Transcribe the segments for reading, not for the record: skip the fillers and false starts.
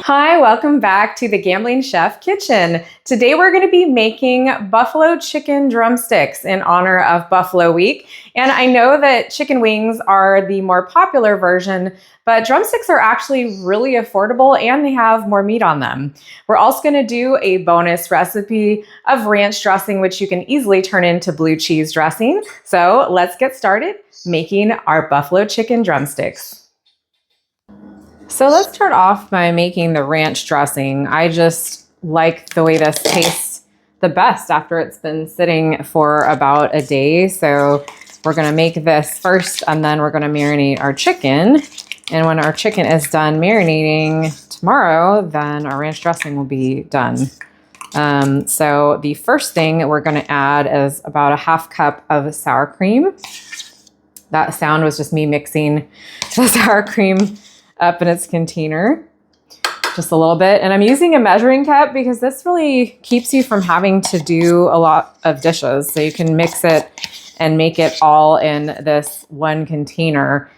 Hi, welcome back to the Gambling Chef Kitchen. Today we're going to be making buffalo chicken drumsticks in honor of Buffalo Week. And I know that chicken wings are the more popular version, but drumsticks are actually really affordable and they have more meat on them. We're also going to do a bonus recipe of ranch dressing, which you can easily turn into blue cheese dressing. So let's get started making our buffalo chicken drumsticks. So let's start off by making the ranch dressing. I just like the way this tastes the best after it's been sitting for about a day. So we're gonna make this first and then we're gonna marinate our chicken. And when our chicken is done marinating tomorrow, then our ranch dressing will be done. So the first thing we're gonna add is about a half cup of sour cream. That sound was just me mixing the sour cream up in its container just a little bit. And I'm using a measuring cup because this really keeps you from having to do a lot of dishes. So you can mix it and make it all in this one container.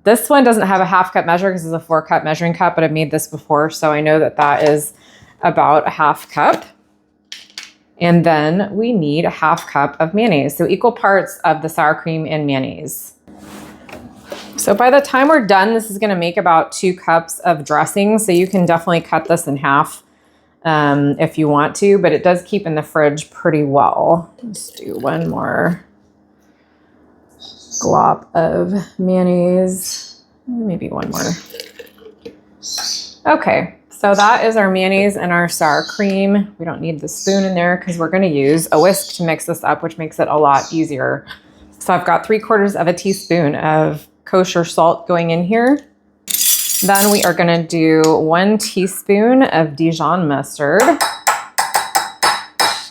This one doesn't have a half cup measure because it's a 4-cup measuring cup, but I've made this before. So I know that that is about a half cup. And then we need a half cup of mayonnaise. So equal parts of the sour cream and mayonnaise. So by the time we're done, this is going to make about 2 cups of dressing. So you can definitely cut this in half if you want to, but it does keep in the fridge pretty well. Let's do one more glop of mayonnaise, maybe one more. Okay, so that is our mayonnaise and our sour cream. We don't need the spoon in there because we're going to use a whisk to mix this up, which makes it a lot easier. So I've got 3/4 of a teaspoon of kosher salt going in here. Then we are going to do 1 teaspoon of Dijon mustard.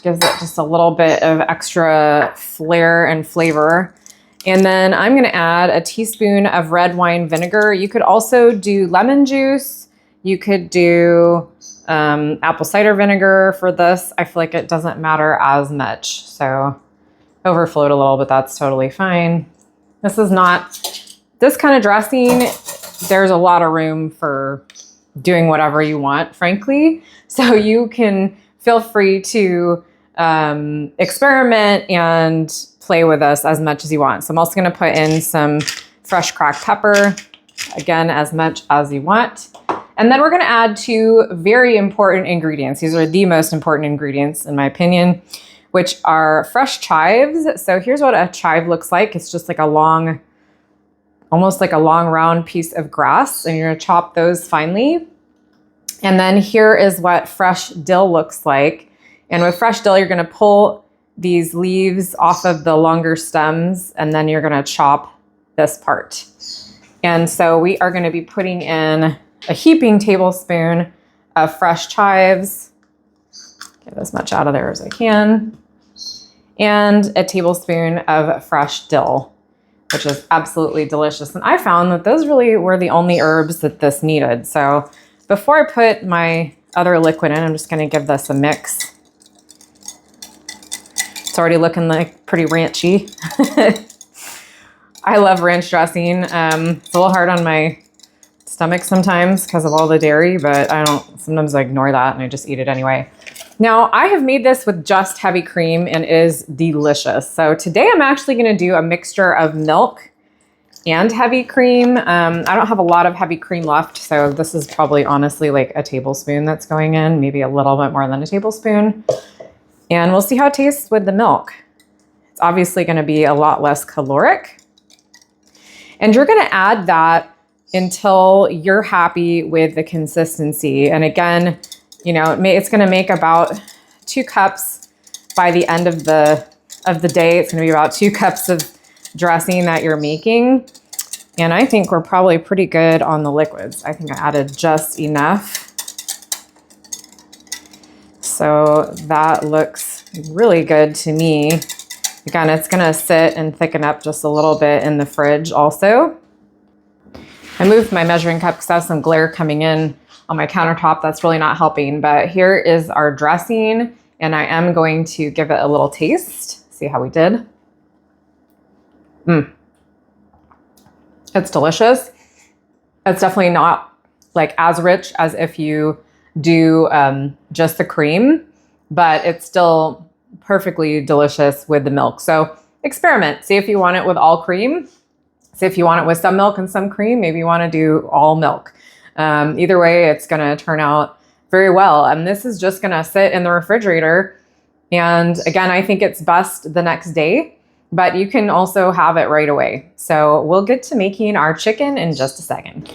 Gives it just a little bit of extra flair and flavor. And then I'm going to add a teaspoon of red wine vinegar. You could also do lemon juice. You could do apple cider vinegar for this. I feel like it doesn't matter as much. So overflowed a little, but that's totally fine. This kind of dressing, there's a lot of room for doing whatever you want, frankly. So you can feel free to experiment and play with this as much as you want. So I'm also going to put in some fresh cracked pepper, again, as much as you want. And then we're going to add 2 very important ingredients. These are the most important ingredients, in my opinion, which are fresh chives. So here's what a chive looks like. It's just like a long, almost like a long round piece of grass, and you're gonna chop those finely. And then here is what fresh dill looks like. And with fresh dill, you're gonna pull these leaves off of the longer stems, and then you're gonna chop this part. And so we are gonna be putting in a heaping tablespoon of fresh chives. Get as much out of there as I can. And a tablespoon of fresh dill, which is absolutely delicious. And I found that those really were the only herbs that this needed. So before I put my other liquid in, I'm just gonna give this a mix. It's already looking like pretty ranchy. I love ranch dressing. It's a little hard on my stomach sometimes because of all the dairy, but sometimes I ignore that and I just eat it anyway. Now, I have made this with just heavy cream and it is delicious. So today I'm actually gonna do a mixture of milk and heavy cream. I don't have a lot of heavy cream left, so this is probably honestly like a tablespoon that's going in, maybe a little bit more than a tablespoon. And we'll see how it tastes with the milk. It's obviously gonna be a lot less caloric. And you're gonna add that until you're happy with the consistency. And again, you know, it's going to make about 2 cups by the end of the day. It's going to be about 2 cups of dressing that you're making. And I think we're probably pretty good on the liquids. I think I added just enough. So that looks really good to me. Again, it's going to sit and thicken up just a little bit in the fridge also. I moved my measuring cup because I have some glare coming in on my countertop. That's really not helping, but here is our dressing and I am going to give it a little taste, see how we did. It's delicious. It's definitely not like as rich as if you do just the cream, but it's still perfectly delicious with the milk. So experiment, see if you want it with all cream, see if you want it with some milk and some cream, maybe you want to do all milk. Either way, it's going to turn out very well. And this is just going to sit in the refrigerator. And again, I think it's best the next day, but you can also have it right away. So we'll get to making our chicken in just a second.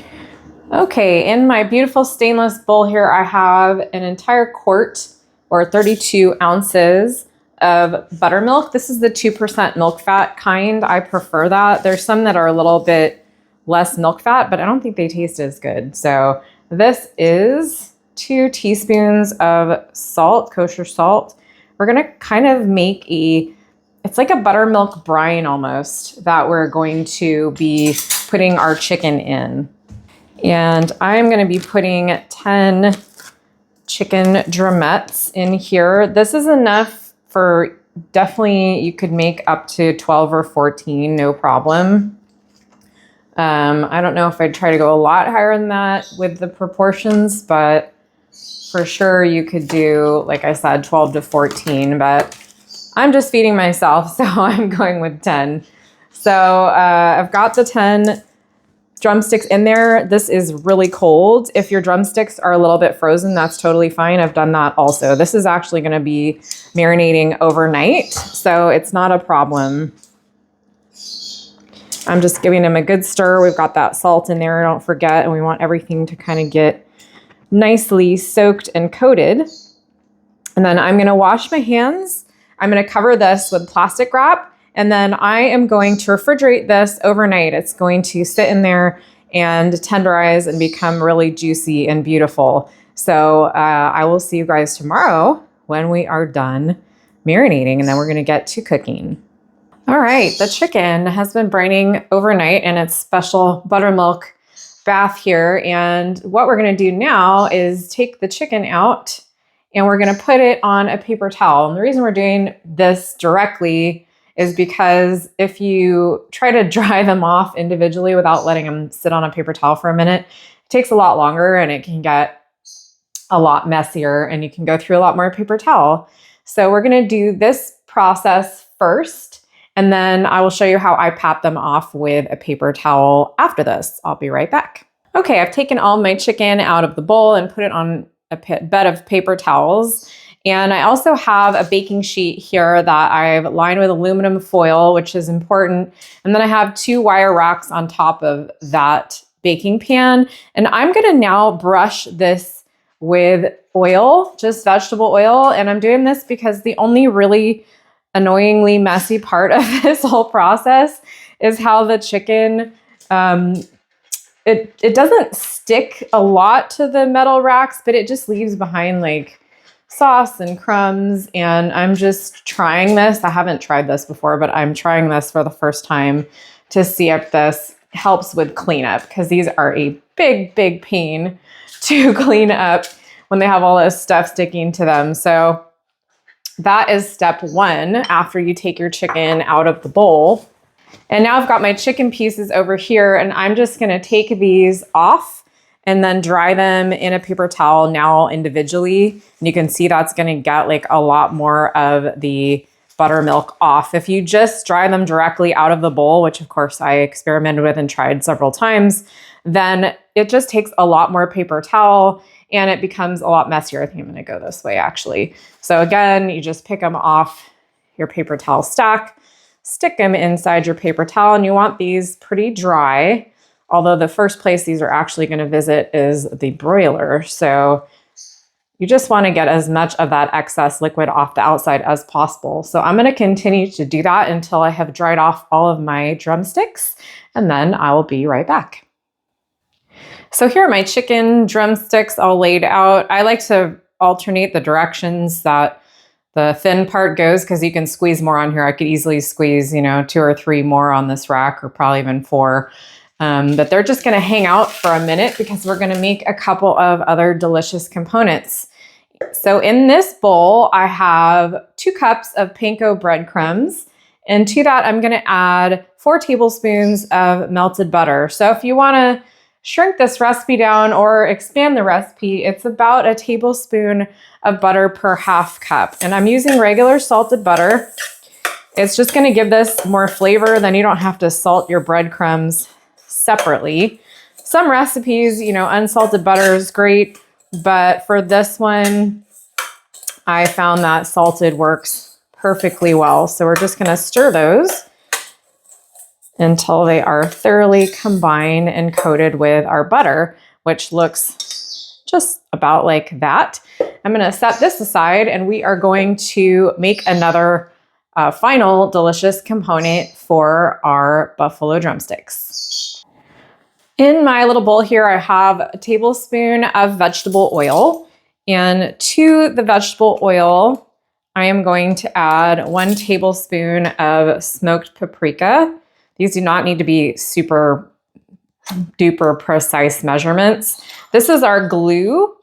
Okay, in my beautiful stainless bowl here, I have an entire quart or 32 ounces of buttermilk. This is the 2% milk fat kind. I prefer that. There's some that are a little bit less milk fat, but I don't think they taste as good. So this is 2 teaspoons of salt, kosher salt. We're gonna kind of make it's like a buttermilk brine almost that we're going to be putting our chicken in. And I'm going to be putting 10 chicken drumettes in here. This is enough for definitely, you could make up to 12 or 14, no problem. I don't know if I'd try to go a lot higher than that with the proportions, but for sure you could do, like I said, 12 to 14, but I'm just feeding myself, so I'm going with 10. So I've got the 10 drumsticks in there. This is really cold. If your drumsticks are a little bit frozen, that's totally fine. I've done that also. This is actually going to be marinating overnight, so it's not a problem. I'm just giving them a good stir. We've got that salt in there, don't forget, and we want everything to kind of get nicely soaked and coated. And then I'm going to wash my hands. I'm going to cover this with plastic wrap. And then I am going to refrigerate this overnight. It's going to sit in there and tenderize and become really juicy and beautiful. So I will see you guys tomorrow when we are done marinating, and then we're going to get to cooking. All right, the chicken has been brining overnight in its special buttermilk bath here. And what we're going to do now is take the chicken out and we're going to put it on a paper towel. And the reason we're doing this directly is because if you try to dry them off individually without letting them sit on a paper towel for a minute, it takes a lot longer and it can get a lot messier and you can go through a lot more paper towel. So we're going to do this process first, and then I will show you how I pat them off with a paper towel after this. I'll be right back. Okay, I've taken all my chicken out of the bowl and put it on a bed of paper towels. And I also have a baking sheet here that I've lined with aluminum foil, which is important. And then I have 2 wire racks on top of that baking pan. And I'm gonna now brush this with oil, just vegetable oil. And I'm doing this because the only really annoyingly messy part of this whole process is how the chicken, it doesn't stick a lot to the metal racks, but it just leaves behind like sauce and crumbs. And I'm just trying this. I haven't tried this before, but I'm trying this for the first time to see if this helps with cleanup, because these are a big pain to clean up when they have all this stuff sticking to them. So that is step 1 after you take your chicken out of the bowl. And now I've got my chicken pieces over here, and I'm just going to take these off and then dry them in a paper towel now individually. And you can see that's going to get like a lot more of the buttermilk off. If you just dry them directly out of the bowl, which of course I experimented with and tried several times, then it just takes a lot more paper towel and it becomes a lot messier. I think I'm going to go this way actually. So again, you just pick them off your paper towel stack, stick them inside your paper towel, and you want these pretty dry. Although the first place these are actually going to visit is the broiler. So you just want to get as much of that excess liquid off the outside as possible. So I'm going to continue to do that until I have dried off all of my drumsticks, and then I will be right back. So here are my chicken drumsticks all laid out. I like to alternate the directions that the thin part goes, because you can squeeze more on here. I could easily squeeze, 2 or 3 more on this rack, or probably even 4. But they're just going to hang out for a minute because we're going to make a couple of other delicious components. So in this bowl, I have 2 cups of panko breadcrumbs. And to that, I'm going to add 4 tablespoons of melted butter. So if you want to shrink this recipe down or expand the recipe, it's about a tablespoon of butter per half cup. And I'm using regular salted butter. It's just going to give this more flavor. Then you don't have to salt your breadcrumbs separately. Some recipes, you know, unsalted butter is great, but for this one, I found that salted works perfectly well. So we're just going to stir those until they are thoroughly combined and coated with our butter, which looks just about like that. I'm going to set this aside and we are going to make another final delicious component for our buffalo drumsticks. In my little bowl here, I have a tablespoon of vegetable oil, and to the vegetable oil, I am going to add 1 tablespoon of smoked paprika. These do not need to be super duper precise measurements. This is our glue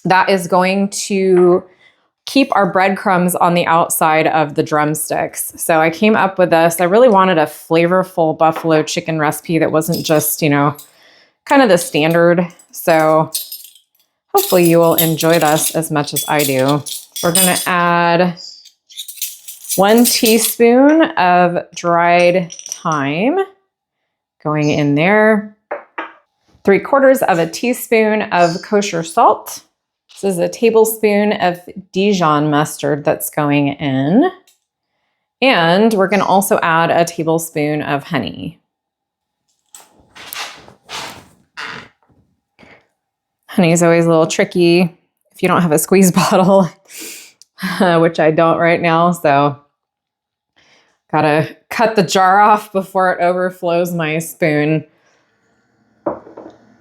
that is going to keep our breadcrumbs on the outside of the drumsticks. So I came up with this. I really wanted a flavorful buffalo chicken recipe that wasn't just, you know, kind of the standard. So hopefully you will enjoy this as much as I do. We're going to add 1 teaspoon of dried thyme going in there. 3/4 of a teaspoon of kosher salt. This is a tablespoon of Dijon mustard that's going in. And we're going to also add a tablespoon of honey. Honey is always a little tricky if you don't have a squeeze bottle, which I don't right now. So gotta cut the jar off before it overflows my spoon.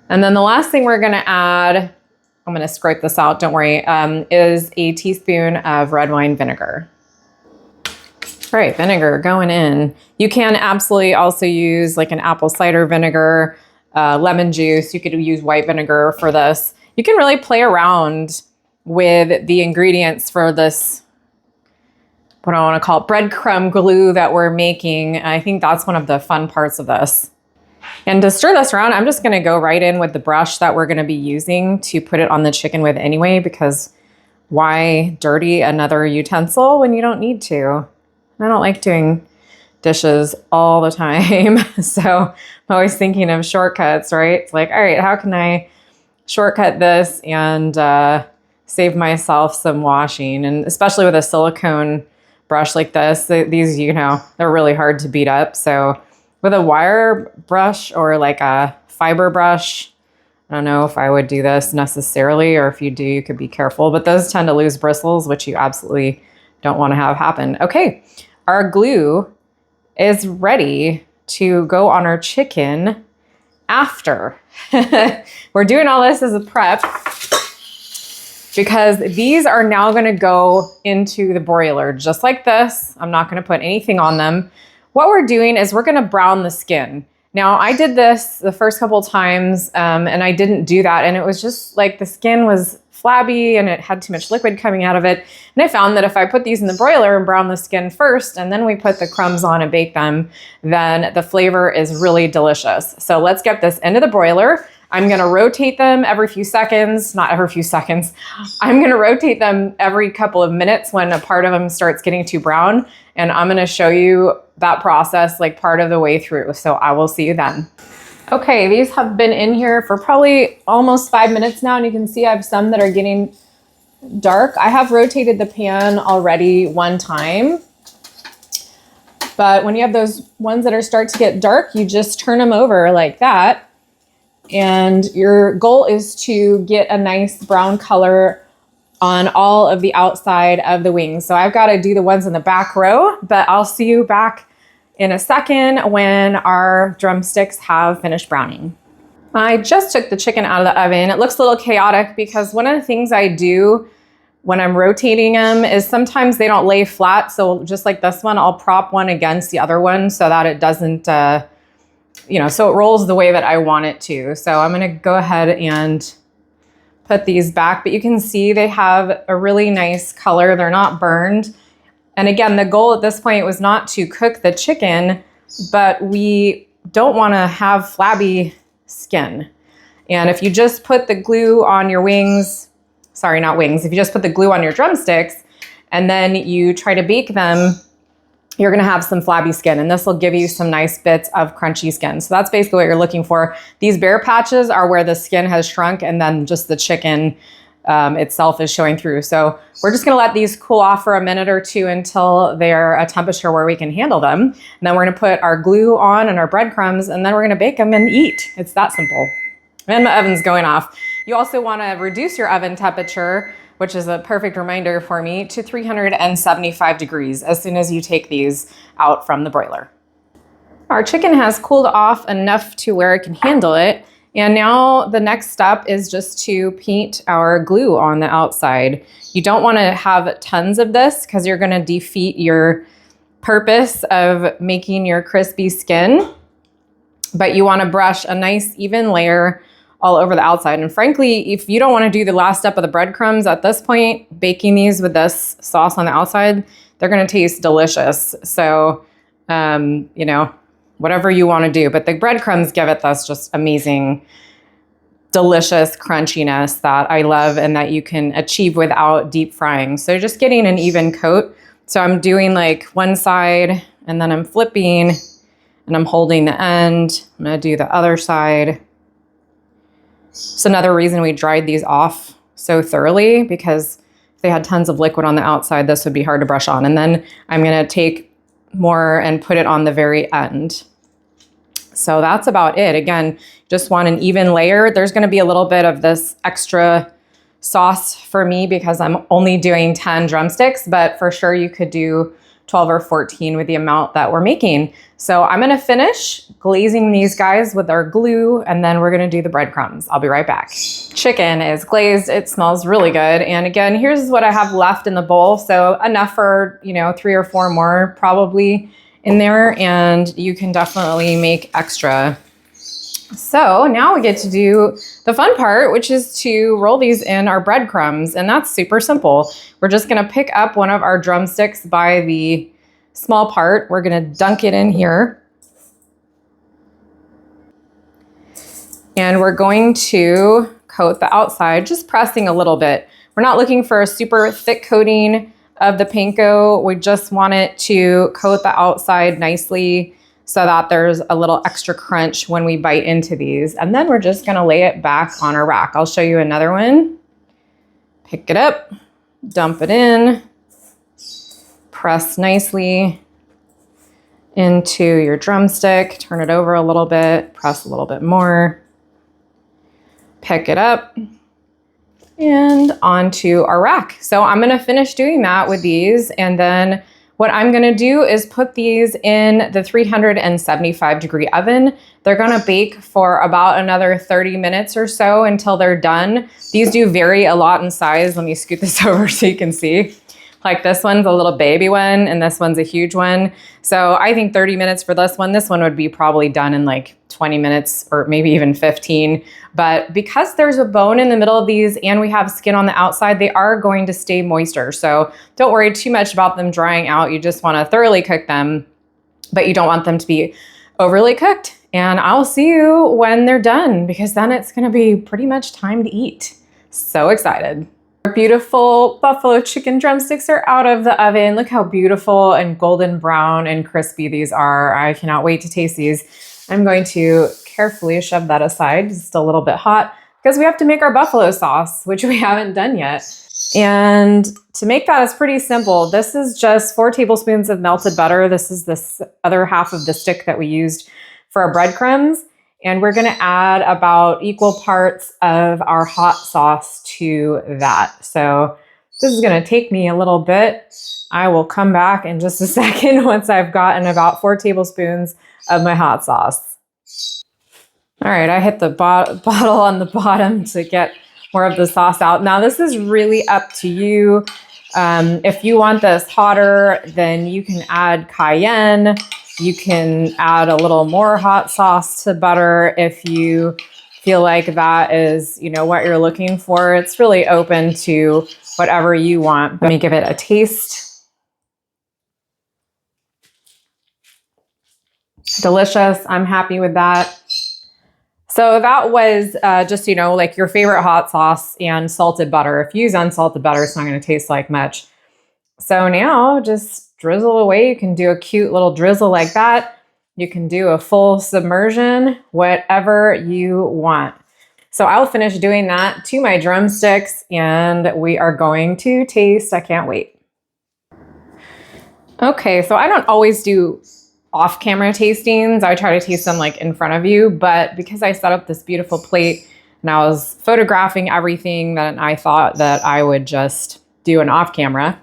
And then the last thing we're gonna add, I'm gonna scrape this out, don't worry, is a teaspoon of red wine vinegar. All right, vinegar going in. You can absolutely also use like an apple cider vinegar, lemon juice. You could use white vinegar for this. You can really play around with the ingredients for this, what I want to call it, breadcrumb glue that we're making. I think that's one of the fun parts of this. And to stir this around, I'm just going to go right in with the brush that we're going to be using to put it on the chicken with anyway, because why dirty another utensil when you don't need to? I don't like doing dishes all the time. So I'm always thinking of shortcuts, right? It's like, all right, how can I shortcut this and save myself some washing? And especially with a silicone brush like this, these, you know, they're really hard to beat up. So with a wire brush or like a fiber brush, I don't know if I would do this necessarily, or if you do, you could be careful, but those tend to lose bristles, which you absolutely don't want to have happen. Okay, our glue is ready to go on our chicken after. We're doing all this as a prep because these are now going to go into the broiler just like this. I'm not going to put anything on them. What we're doing is we're going to brown the skin. Now, I did this the first couple of times and I didn't do that. And it was just like the skin was flabby and it had too much liquid coming out of it. And I found that if I put these in the broiler and brown the skin first, and then we put the crumbs on and bake them, then the flavor is really delicious. So let's get this into the broiler. I'm going to rotate them every few seconds, not every few seconds. I'm going to rotate them every couple of minutes when a part of them starts getting too brown. And I'm going to show you that process like part of the way through. So I will see you then. Okay, these have been in here for probably almost 5 minutes now. And you can see I have some that are getting dark. I have rotated the pan already one time. But when you have those ones that are start to get dark, you just turn them over like that. And your goal is to get a nice brown color on all of the outside of the wings. So I've got to do the ones in the back row, but I'll see you back in a second when our drumsticks have finished browning. I just took the chicken out of the oven. It looks a little chaotic because one of the things I do when I'm rotating them is sometimes they don't lay flat. So just like this one, I'll prop one against the other one so that it doesn't, so it rolls the way that I want it to. So I'm gonna go ahead and put these back, but you can see they have a really nice color. They're not burned. And again, the goal at this point was not to cook the chicken, but we don't wanna have flabby skin. And if you just put the glue on your wings, sorry, not wings, if you just put the glue on your drumsticks and then you try to bake them, you're gonna have some flabby skin, and this will give you some nice bits of crunchy skin. So that's basically what you're looking for. These bare patches are where the skin has shrunk and then just the chicken itself is showing through. So we're just gonna let these cool off for a minute or two until they're a temperature where we can handle them. And then we're gonna put our glue on and our breadcrumbs, and then we're gonna bake them and eat. It's that simple. And my oven's going off. You also wanna reduce your oven temperature, which is a perfect reminder for me, to 375 degrees as soon as you take these out from the broiler. Our chicken has cooled off enough to where it can handle it. And now the next step is just to paint our glue on the outside. You don't want to have tons of this because you're going to defeat your purpose of making your crispy skin. But you want to brush a nice even layer all over the outside. And frankly, if you don't want to do the last step of the breadcrumbs at this point, baking these with this sauce on the outside, they're going to taste delicious. So, you know, whatever you want to do. But the breadcrumbs give it this just amazing, delicious crunchiness that I love and that you can achieve without deep frying. So just getting an even coat. So I'm doing like one side and then I'm flipping and I'm holding the end. I'm going to do the other side. It's another reason we dried these off so thoroughly, because if they had tons of liquid on the outside, this would be hard to brush on. And then I'm going to take more and put it on the very end. So that's about it. Again, just want an even layer. There's going to be a little bit of this extra sauce for me because I'm only doing 10 drumsticks, but for sure you could do 12 or 14 with the amount that we're making. So I'm going to finish glazing these guys with our glue, and then we're going to do the breadcrumbs. I'll be right back. Chicken is glazed. It smells really good. And again, here's what I have left in the bowl. So enough for, you know, 3 or 4 more probably in there, and you can definitely make extra. So now we get to do the fun part, which is to roll these in our breadcrumbs, and that's super simple. We're just gonna pick up one of our drumsticks by the small part. We're gonna dunk it in here. And we're going to coat the outside, just pressing a little bit. We're not looking for a super thick coating of the panko. We just want it to coat the outside nicely so that there's a little extra crunch when we bite into these. And then we're just gonna lay it back on our rack. I'll show you another one. Pick it up, dump it in, press nicely into your drumstick, turn it over a little bit, press a little bit more, pick it up, and onto our rack. So I'm gonna finish doing that with these, and then what I'm gonna do is put these in the 375 degree oven. They're gonna bake for about another 30 minutes or so until they're done. These do vary a lot in size. Let me scoot this over so you can see. Like this one's a little baby one and this one's a huge one. So I think 30 minutes for this one. This one would be probably done in like 20 minutes or maybe even 15. But because there's a bone in the middle of these and we have skin on the outside, they are going to stay moister. So don't worry too much about them drying out. You just want to thoroughly cook them, but you don't want them to be overly cooked. And I'll see you when they're done, because then it's going to be pretty much time to eat. So excited. Our beautiful buffalo chicken drumsticks are out of the oven. Look how beautiful and golden brown and crispy these are. I cannot wait to taste these. I'm going to carefully shove that aside. It's still a little bit hot because we have to make our buffalo sauce, which we haven't done yet. And to make that is pretty simple. This is just 4 tablespoons of melted butter. This is this other half of the stick that we used for our breadcrumbs. And we're gonna add about equal parts of our hot sauce to that. So this is gonna take me a little bit. I will come back in just a second once I've gotten about 4 tablespoons of my hot sauce. All right, I hit the bottle on the bottom to get more of the sauce out. Now this is really up to you. If you want this hotter, then you can add cayenne. You can add a little more hot sauce to butter if you feel like that is, you know, what you're looking for. It's really open to whatever you want. Let me give it a taste. Delicious. I'm happy with that. So that was just, like your favorite hot sauce and salted butter. If you use unsalted butter, it's not going to taste like much. So now just drizzle away. You can do a cute little drizzle like that. You can do a full submersion, whatever you want. So I'll finish doing that to my drumsticks and we are going to taste. I can't wait. Okay, so I don't always do off-camera tastings. I try to taste them like in front of you, but because I set up this beautiful plate and I was photographing everything, that I thought that I would just do an off-camera.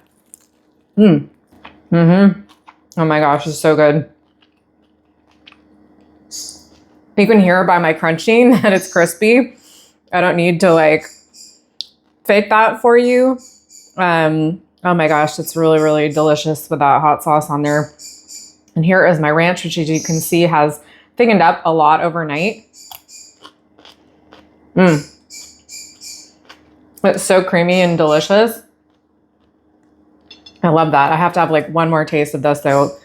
Oh my gosh, it's so good. You can hear by my crunching that it's crispy. I don't need to like fake that for you. Oh my gosh, it's really, really delicious with that hot sauce on there. And here is my ranch, which as you can see has thickened up a lot overnight. It's so creamy and delicious. I love that. I have to have like one more taste of this though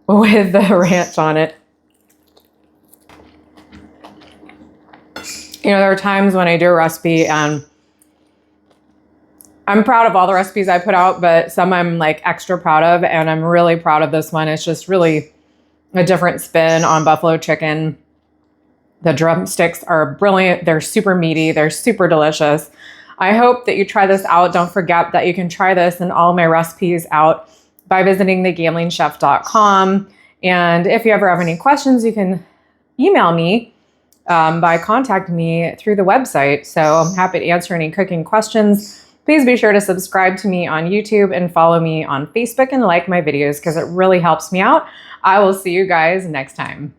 with the ranch on it. There are times when I do a recipe and I'm proud of all the recipes I put out, but some I'm like extra proud of, and I'm really proud of this one. It's just really a different spin on buffalo chicken. The drumsticks are brilliant. They're super meaty. They're super delicious. I hope that you try this out. Don't forget that you can try this and all my recipes out by visiting thegamblingchef.com. And if you ever have any questions, you can email me by contacting me through the website. So I'm happy to answer any cooking questions. Please be sure to subscribe to me on YouTube and follow me on Facebook and like my videos because it really helps me out. I will see you guys next time.